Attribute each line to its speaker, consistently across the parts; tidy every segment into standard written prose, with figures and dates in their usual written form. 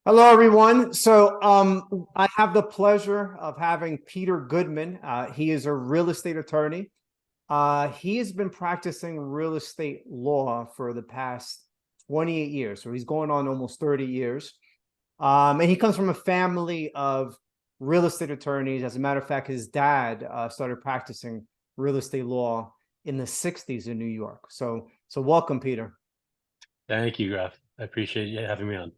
Speaker 1: Hello, everyone. I have the pleasure of having Peter Goodman. He is a real estate attorney. He has been practicing real estate law for the past 28 years. So he's going on almost 30 years. And he comes from a family of real estate attorneys. As a matter of fact, his dad started practicing real estate law in the 60s in New York. So welcome, Peter.
Speaker 2: Thank you, Graf. I appreciate you having me on.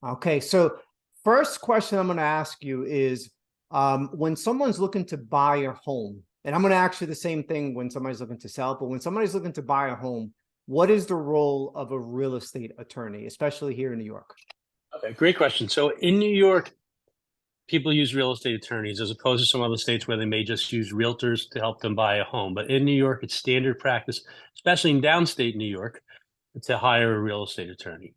Speaker 1: Okay, so first question I'm going to ask you is when someone's looking to buy a home, and I'm going to ask you the same thing when somebody's looking to sell, but when somebody's looking to buy a home, what is the role of a real estate attorney, especially here in New York?
Speaker 2: Okay, great question. So in New York, people use real estate attorneys as opposed to some other states where they may just use realtors to help them buy a home. But in New York, it's standard practice, especially in downstate New York, to hire a real estate attorney.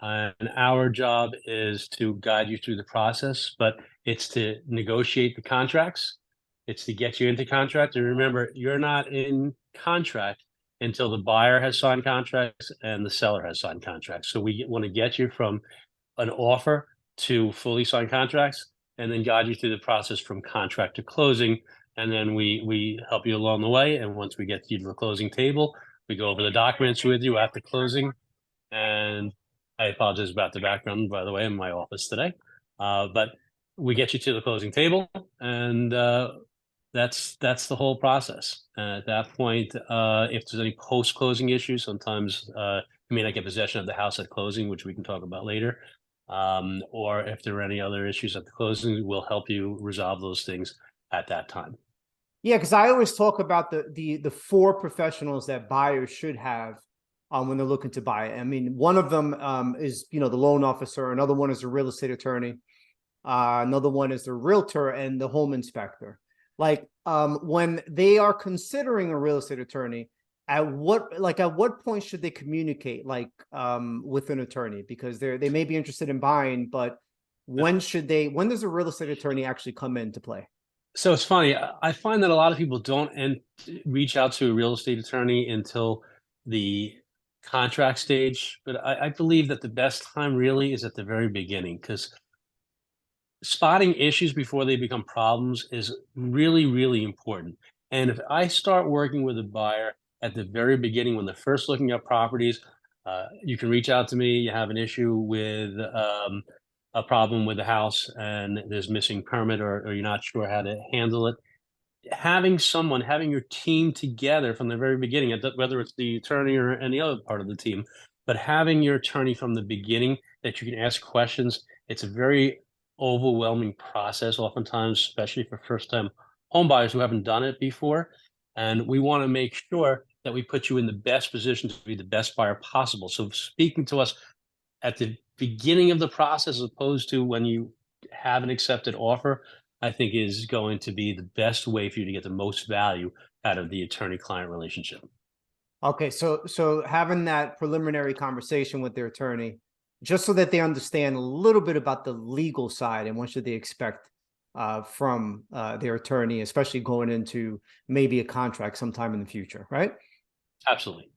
Speaker 2: And our job is to guide you through the process, but it's to negotiate the contracts. It's to get you into contract. And remember, you're not in contract until the buyer has signed contracts and the seller has signed contracts. So we want to get you from an offer to fully signed contracts and then guide you through the process from contract to closing. And then we help you along the way. And once we get you to the closing table, we go over the documents with you at the closing. And I apologize about the background, by the way, in my office today. But we get you to the closing table, and that's the whole process. And at that point, if there's any post-closing issues, sometimes you may not get possession of the house at closing, which we can talk about later. Or if there are any other issues at the closing, we'll help you resolve those things at that time.
Speaker 1: Yeah, because I always talk about the four professionals that buyers should have when they're looking to buy it. I mean, one of them is the loan officer. Another one is a real estate attorney. Another one is the realtor and the home inspector. Like when they are considering a real estate attorney, at what point should they communicate with an attorney? Because they may be interested in buying, but when does a real estate attorney actually come into play?
Speaker 2: So it's funny. I find that a lot of people don't reach out to a real estate attorney until the contract stage, but I believe that the best time really is at the very beginning because spotting issues before they become problems is really, really important. And if I start working with a buyer at the very beginning when they're first looking at properties, you can reach out to me. You have an issue with a problem with the house and there's missing permit or you're not sure how to handle it. Having your team together from the very beginning, whether it's the attorney or any other part of the team, but having your attorney from the beginning that you can ask questions, it's a very overwhelming process, oftentimes, especially for first-time home buyers who haven't done it before. And we want to make sure that we put you in the best position to be the best buyer possible. So speaking to us at the beginning of the process, as opposed to when you have an accepted offer, I think is going to be the best way for you to get the most value out of the attorney-client relationship.
Speaker 1: Okay, so having that preliminary conversation with their attorney, just so that they understand a little bit about the legal side and what should they expect from their attorney, especially going into maybe a contract sometime in the future, right?
Speaker 2: Absolutely.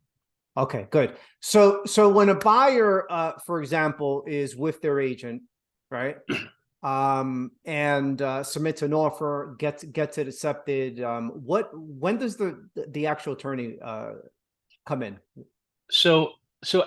Speaker 1: Okay, good. So when a buyer, for example, is with their agent, right? And submits an offer, gets it accepted. When does the actual attorney come in?
Speaker 2: So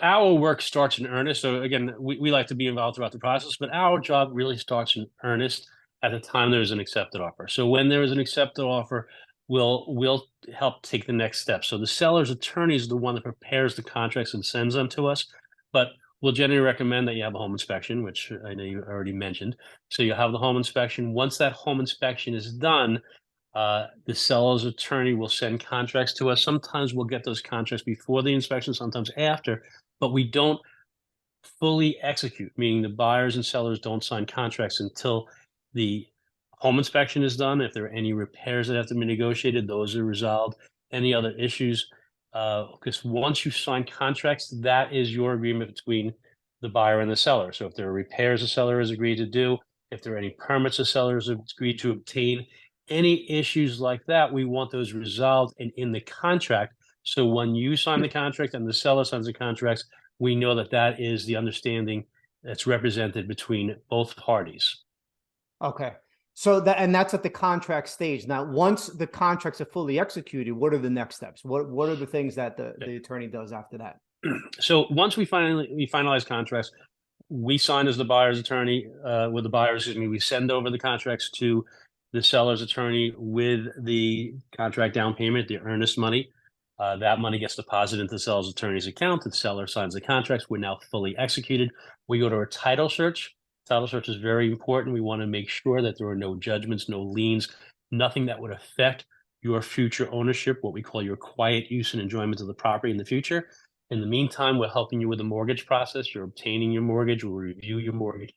Speaker 2: our work starts in earnest. So again, we like to be involved throughout the process, but our job really starts in earnest at the time there's an accepted offer. So when there is an accepted offer, we'll help take the next step. So the seller's attorney is the one that prepares the contracts and sends them to us, but we'll generally recommend that you have a home inspection, which I know you already mentioned. So you'll have the home inspection. Once that home inspection is done, the seller's attorney will send contracts to us. Sometimes we'll get those contracts before the inspection, sometimes after, but we don't fully execute, meaning the buyers and sellers don't sign contracts until the home inspection is done. If there are any repairs that have to be negotiated, those are resolved. Any other issues, because once you sign contracts, that is your agreement between the buyer and the seller. So if there are repairs the seller has agreed to do, if there are any permits the seller has agreed to obtain, any issues like that, we want those resolved and in the contract. So when you sign the contract and the seller signs the contracts, we know that that is the understanding that's represented between both parties.
Speaker 1: Okay. So that's at the contract stage. Now, once the contracts are fully executed, what are the next steps? What are the things that the attorney does after that?
Speaker 2: So once we finalize contracts, we sign as the buyer's attorney with the buyers. Excuse me. We send over the contracts to the seller's attorney with the contract down payment, the earnest money. That money gets deposited into the seller's attorney's account. The seller signs the contracts. We're now fully executed. We go to a title search. Title search is very important. We want to make sure that there are no judgments, no liens, nothing that would affect your future ownership, what we call your quiet use and enjoyment of the property in the future. In the meantime, we're helping you with the mortgage process. You're obtaining your mortgage. We'll review your mortgage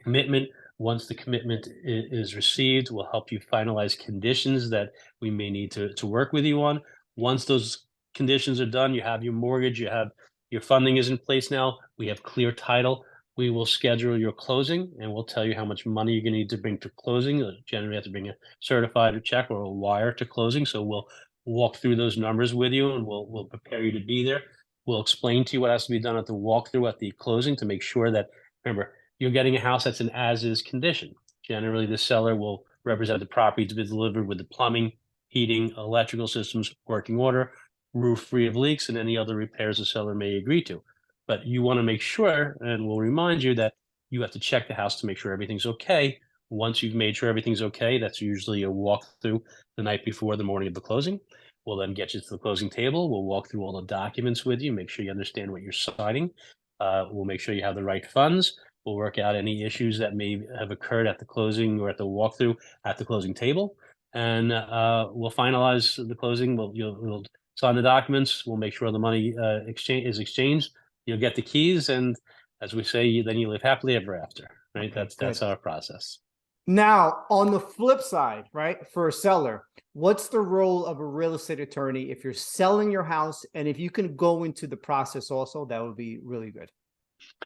Speaker 2: commitment. Once the commitment is received, we'll help you finalize conditions that we may need to work with you on. Once those conditions are done, you have your mortgage, you have your funding is in place now. We have clear title. We will schedule your closing and we'll tell you how much money you're going to need to bring to closing. Generally, you have to bring a certified check or a wire to closing. So we'll walk through those numbers with you and we'll prepare you to be there. We'll explain to you what has to be done at the walkthrough at the closing to make sure that, remember, you're getting a house that's in as-is condition. Generally, the seller will represent the property to be delivered with the plumbing, heating, electrical systems working order, roof free of leaks, and any other repairs the seller may agree to. But you want to make sure, and we'll remind you that you have to check the house to make sure everything's okay. Once you've made sure everything's okay, that's usually a walkthrough the night before the morning of the closing. We'll then get you to the closing table. We'll walk through all the documents with you, make sure you understand what you're signing. We'll make sure you have the right funds. We'll work out any issues that may have occurred at the closing or at the walkthrough at the closing table. And we'll finalize the closing. We'll sign the documents. We'll make sure the money is exchanged. You'll get the keys. And as we say, then you live happily ever after, right?
Speaker 1: Okay,
Speaker 2: That's
Speaker 1: good.
Speaker 2: our process.
Speaker 1: Now, on the flip side, right, for a seller, what's the role of a real estate attorney if you're selling your house? And if you can go into the process also, that would be really good.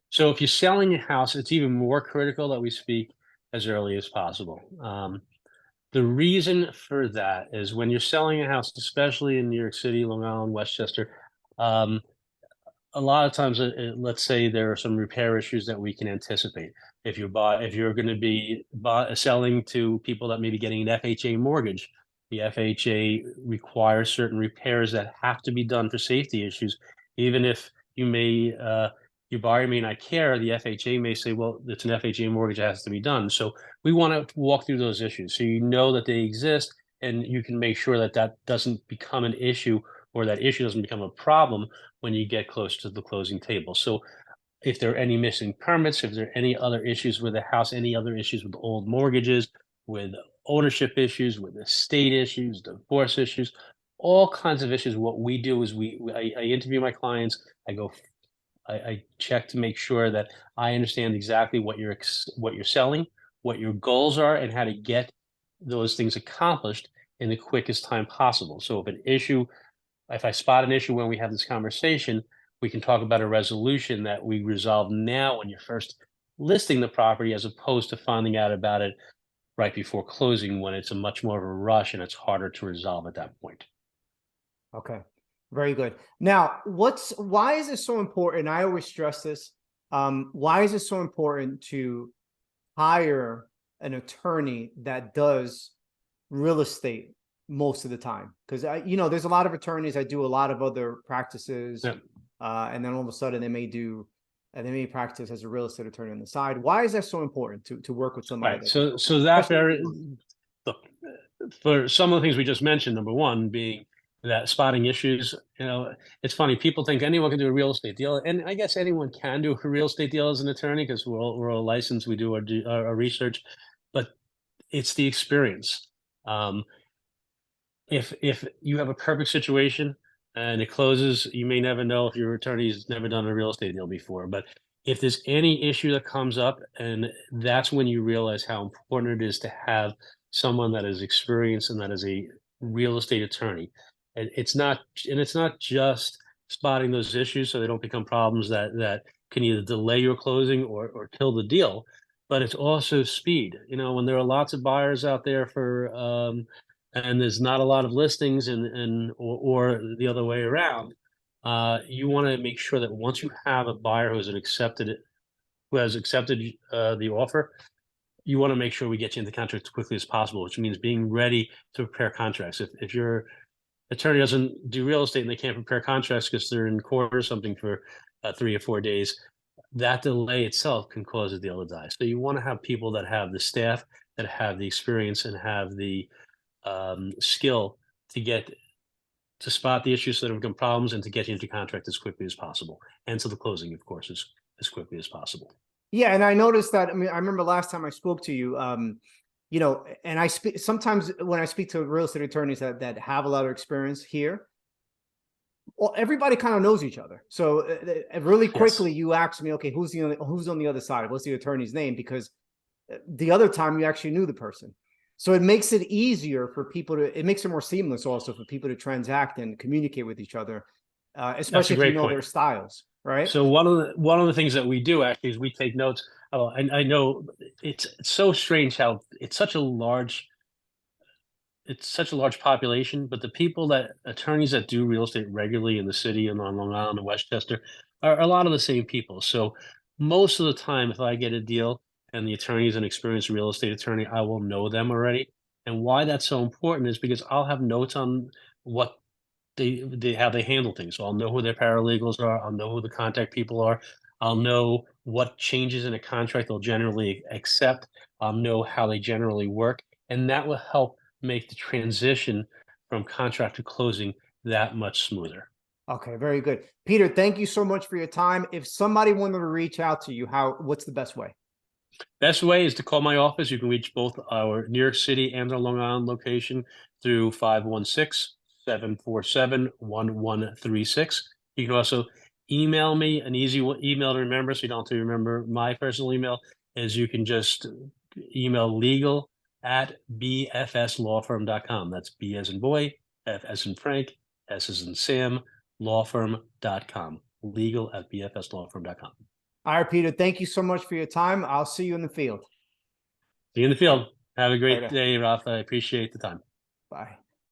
Speaker 2: So if you're selling a house, it's even more critical that we speak as early as possible. The reason for that is when you're selling a house, especially in New York City, Long Island, Westchester, um, a lot of times, let's say there are some repair issues that we can anticipate. If you're going to be selling to people that may be getting an FHA mortgage, the FHA requires certain repairs that have to be done for safety issues. Even if your buyer may not care, the FHA may say, well, it's an FHA mortgage, it has to be done. So we want to walk through those issues so you know that they exist and you can make sure that that doesn't become an issue or that issue doesn't become a problem when you get close to the closing table. So if there are any missing permits, if there are any other issues with the house, any other issues with old mortgages, with ownership issues, with estate issues, divorce issues, all kinds of issues. What we do is I interview my clients. I check to make sure that I understand exactly what you're selling, what your goals are, and how to get those things accomplished in the quickest time possible. So if I spot an issue when we have this conversation, we can talk about a resolution that we resolve now when you're first listing the property, as opposed to finding out about it right before closing when it's a much more of a rush and it's harder to resolve at that point.
Speaker 1: Okay, very good. Now, why is it so important? I always stress this. Why is it so important to hire an attorney that does real estate most of the time? Because there's a lot of attorneys that do a lot of other practices,
Speaker 2: Yeah.
Speaker 1: and then all of a sudden they may practice as a real estate attorney on the side. Why is that so important to work with somebody?
Speaker 2: Right. So that very look, for some of the things we just mentioned, number one being that spotting issues, it's funny. People think anyone can do a real estate deal, and I guess anyone can do a real estate deal as an attorney because we're all licensed. We do our research, but it's the experience. Um, if you have a perfect situation and it closes, you may never know if your attorney's never done a real estate deal before. But if there's any issue that comes up, and that's when you realize how important it is to have someone that is experienced and that is a real estate attorney. And it's not just spotting those issues so they don't become problems that can either delay your closing or kill the deal, but it's also speed. When there are lots of buyers out there and there's not a lot of listings or the other way around, you want to make sure that once you have a buyer who's an accepted who has accepted the offer, you want to make sure we get you into contract as quickly as possible, which means being ready to prepare contracts. If your attorney doesn't do real estate and they can't prepare contracts because they're in court or something for 3 or 4 days, that delay itself can cause a deal to die. So you want to have people that have the staff, that have the experience, and have the skill to get to spot the issues that have become problems and to get you into contract as quickly as possible, and to the closing, of course, as quickly as possible.
Speaker 1: Yeah, and I noticed that. I mean, I remember last time I spoke to you, you know, and I speak sometimes when I speak to real estate attorneys that have a lot of experience here. Well, everybody kind of knows each other. So really quickly,
Speaker 2: Yes,
Speaker 1: you ask me, okay, who's on the other side? What's the attorney's name? Because the other time you actually knew the person. So it makes it easier for people to. It makes it more seamless also for people to transact and communicate with each other,
Speaker 2: that's a
Speaker 1: especially if you
Speaker 2: great
Speaker 1: know
Speaker 2: point.
Speaker 1: their styles, right?
Speaker 2: So one of the things that we do actually is we take notes. Oh, I know it's so strange how it's such a large population, but the people that attorneys that do real estate regularly in the city and on Long Island and Westchester are a lot of the same people. So most of the time, if I get a deal and the attorney is an experienced real estate attorney, I will know them already. And why that's so important is because I'll have notes on what they how they handle things. So I'll know who their paralegals are. I'll know who the contact people are. I'll know what changes in a contract they'll generally accept. I'll know how they generally work, and that will help make the transition from contract to closing that much smoother.
Speaker 1: Okay, very good. Peter, thank you so much for your time. If somebody wanted to reach out to you, what's the best way?
Speaker 2: Best way is to call my office. You can reach both our New York City and our Long Island location through 516-747-1136. You can also email me. An easy email to remember, so you don't have to remember my personal email, is you can just email legal at bfslawfirm.com. That's B as in boy, F as in Frank, S as in Sam, lawfirm.com. Legal at bfslawfirm.com.
Speaker 1: All right, Peter, thank you so much for your time. I'll see you in the field.
Speaker 2: See you in the field. Have a great
Speaker 1: Later.
Speaker 2: day, Rafa. I appreciate the time.
Speaker 1: Bye.